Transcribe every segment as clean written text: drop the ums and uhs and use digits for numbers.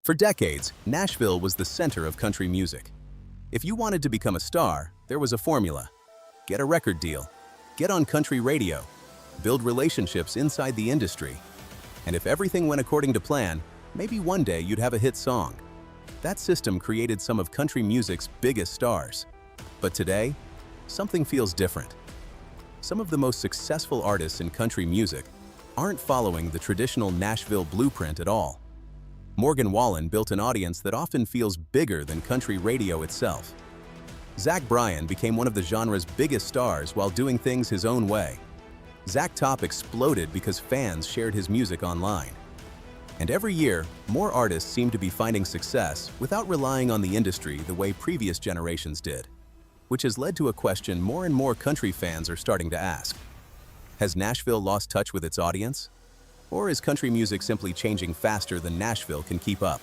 For decades, Nashville was the center of country music. If you wanted to become a star, there was a formula. Get a record deal, get on country radio, build relationships inside the industry, and if everything went according to plan, maybe one day you'd have a hit song. That system created some of country music's biggest stars. But today, something feels different. Some of the most successful artists in country music aren't following the traditional Nashville blueprint at all. Morgan Wallen built an audience that often feels bigger than country radio itself. Zach Bryan became one of the genre's biggest stars while doing things his own way. Zach Top exploded because fans shared his music online. And every year, more artists seem to be finding success without relying on the industry the way previous generations did, which has led to a question more and more country fans are starting to ask. Has Nashville lost touch with its audience? Or is country music simply changing faster than Nashville can keep up?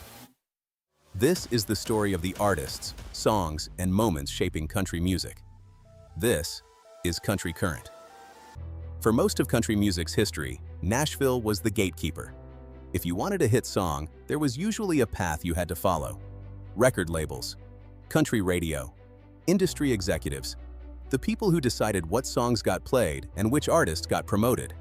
This is the story of the artists, songs, and moments shaping country music. This is CountryCurrent. For most of country music's history, Nashville was the gatekeeper. If you wanted a hit song, there was usually a path you had to follow. Record labels, country radio, industry executives, the people who decided what songs got played and which artists got promoted.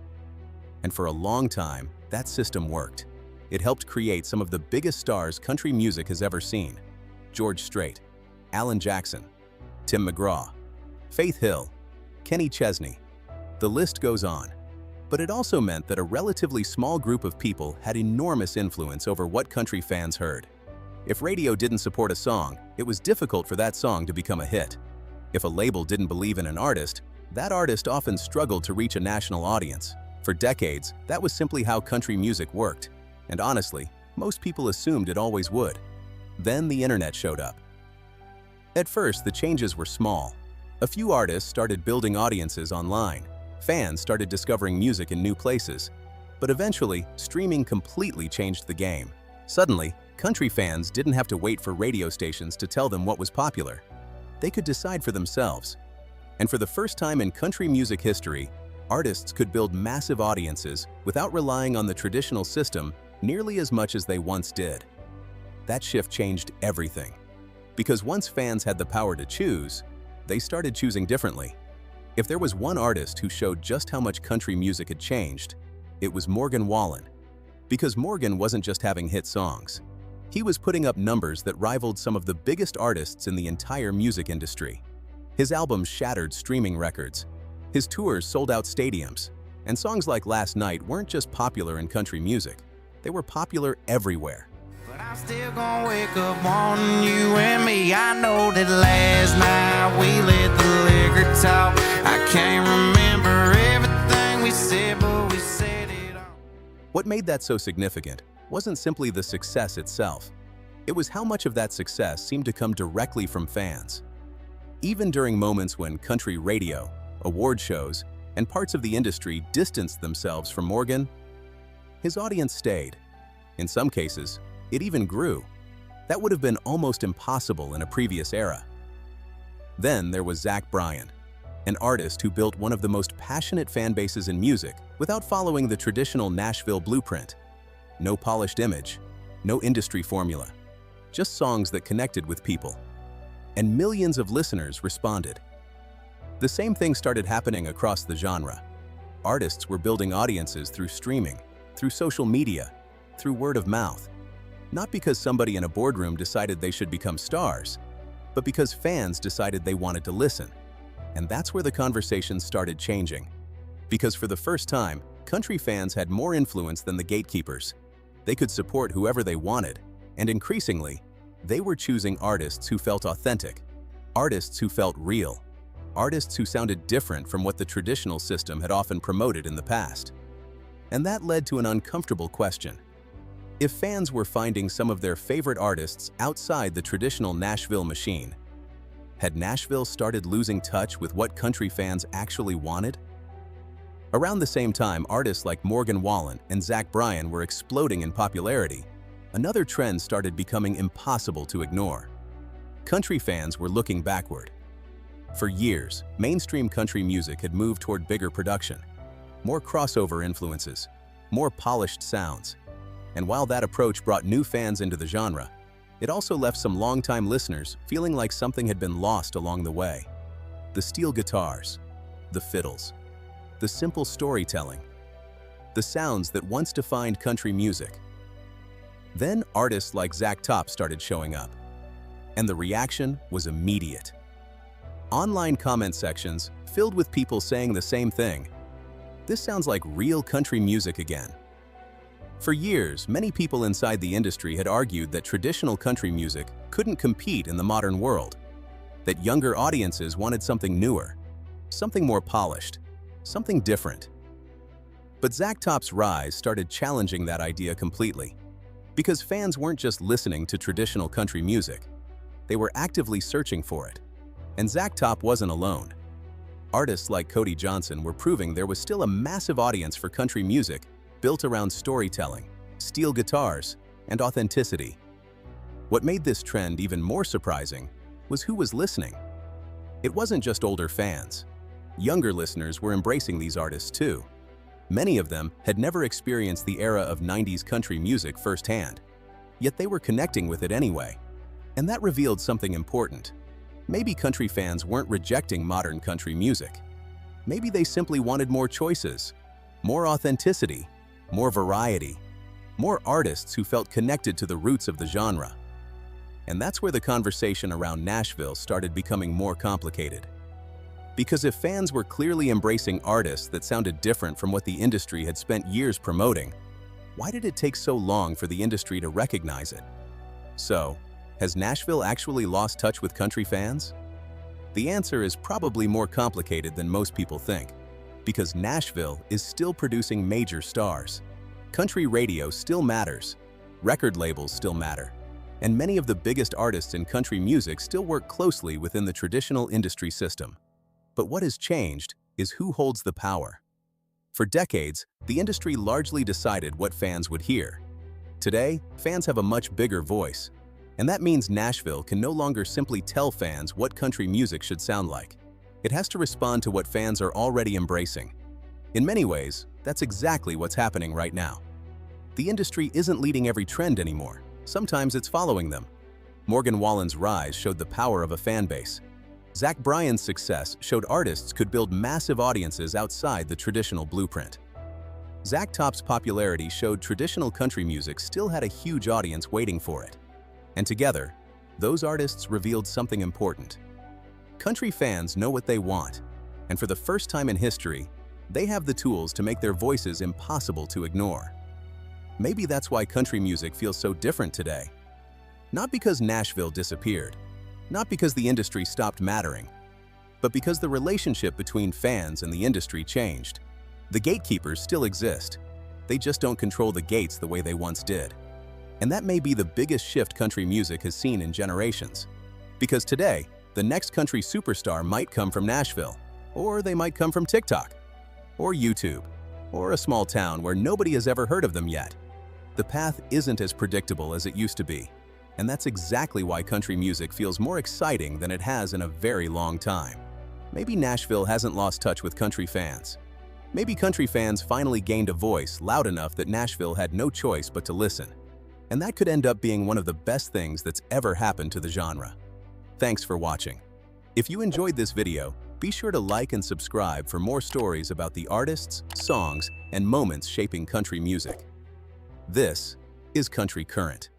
And for a long time, that system worked. It helped create some of the biggest stars country music has ever seen. George Strait, Alan Jackson, Tim McGraw, Faith Hill, Kenny Chesney. The list goes on. But it also meant that a relatively small group of people had enormous influence over what country fans heard. If radio didn't support a song, it was difficult for that song to become a hit. If a label didn't believe in an artist, that artist often struggled to reach a national audience. For decades, that was simply how country music worked. And honestly, most people assumed it always would. Then the internet showed up. At first, the changes were small. A few artists started building audiences online. Fans started discovering music in new places. But eventually, streaming completely changed the game. Suddenly, country fans didn't have to wait for radio stations to tell them what was popular. They could decide for themselves. And for the first time in country music history, artists could build massive audiences without relying on the traditional system nearly as much as they once did. That shift changed everything. Because once fans had the power to choose, they started choosing differently. If there was one artist who showed just how much country music had changed, it was Morgan Wallen. Because Morgan wasn't just having hit songs. He was putting up numbers that rivaled some of the biggest artists in the entire music industry. His albums shattered streaming records. His tours sold out stadiums, and songs like Last Night weren't just popular in country music, they were popular everywhere. But I'm still gonna wake up wanting you and me. I know that last night we let the liquor talk. I can't remember everything we said, but we said it all. What made that so significant wasn't simply the success itself. It was how much of that success seemed to come directly from fans. Even during moments when country radio, award shows, and parts of the industry distanced themselves from Morgan, his audience stayed. In some cases, it even grew. That would have been almost impossible in a previous era. Then there was Zach Bryan, an artist who built one of the most passionate fan bases in music without following the traditional Nashville blueprint. No polished image, no industry formula, just songs that connected with people. And millions of listeners responded. The same thing started happening across the genre. Artists were building audiences through streaming, through social media, through word of mouth. Not because somebody in a boardroom decided they should become stars, but because fans decided they wanted to listen. And that's where the conversation started changing. Because for the first time, country fans had more influence than the gatekeepers. They could support whoever they wanted, and increasingly, they were choosing artists who felt authentic, artists who felt real, artists who sounded different from what the traditional system had often promoted in the past. And that led to an uncomfortable question. If fans were finding some of their favorite artists outside the traditional Nashville machine, had Nashville started losing touch with what country fans actually wanted? Around the same time, artists like Morgan Wallen and Zach Bryan were exploding in popularity. Another trend started becoming impossible to ignore. Country fans were looking backward. For years, mainstream country music had moved toward bigger production, more crossover influences, more polished sounds. And while that approach brought new fans into the genre, it also left some longtime listeners feeling like something had been lost along the way. The steel guitars, the fiddles, the simple storytelling, the sounds that once defined country music. Then artists like Zach Top started showing up, and the reaction was immediate. Online comment sections filled with people saying the same thing. This sounds like real country music again. For years, many people inside the industry had argued that traditional country music couldn't compete in the modern world, that younger audiences wanted something newer, something more polished, something different. But Zach Top's rise started challenging that idea completely, because fans weren't just listening to traditional country music, they were actively searching for it. And Zach Top wasn't alone. Artists like Cody Johnson were proving there was still a massive audience for country music built around storytelling, steel guitars, and authenticity. What made this trend even more surprising was who was listening. It wasn't just older fans. Younger listeners were embracing these artists too. Many of them had never experienced the era of 90s country music firsthand, yet they were connecting with it anyway. And that revealed something important. Maybe country fans weren't rejecting modern country music. Maybe they simply wanted more choices, more authenticity, more variety, more artists who felt connected to the roots of the genre. And that's where the conversation around Nashville started becoming more complicated. Because if fans were clearly embracing artists that sounded different from what the industry had spent years promoting, why did it take so long for the industry to recognize it? So, has Nashville actually lost touch with country fans? The answer is probably more complicated than most people think, because Nashville is still producing major stars. Country radio still matters, record labels still matter, and many of the biggest artists in country music still work closely within the traditional industry system. But what has changed is who holds the power. For decades, the industry largely decided what fans would hear. Today, fans have a much bigger voice, and that means Nashville can no longer simply tell fans what country music should sound like. It has to respond to what fans are already embracing. In many ways, that's exactly what's happening right now. The industry isn't leading every trend anymore. Sometimes it's following them. Morgan Wallen's rise showed the power of a fan base. Zach Bryan's success showed artists could build massive audiences outside the traditional blueprint. Zach Top's popularity showed traditional country music still had a huge audience waiting for it. And together, those artists revealed something important. Country fans know what they want, and for the first time in history, they have the tools to make their voices impossible to ignore. Maybe that's why country music feels so different today. Not because Nashville disappeared, not because the industry stopped mattering, but because the relationship between fans and the industry changed. The gatekeepers still exist. They just don't control the gates the way they once did. And that may be the biggest shift country music has seen in generations. Because today, the next country superstar might come from Nashville, or they might come from TikTok, or YouTube, or a small town where nobody has ever heard of them yet. The path isn't as predictable as it used to be, and that's exactly why country music feels more exciting than it has in a very long time. Maybe Nashville hasn't lost touch with country fans. Maybe country fans finally gained a voice loud enough that Nashville had no choice but to listen. And that could end up being one of the best things that's ever happened to the genre. Thanks for watching. If you enjoyed this video, be sure to like and subscribe for more stories about the artists, songs, and moments shaping country music. This is Country Current.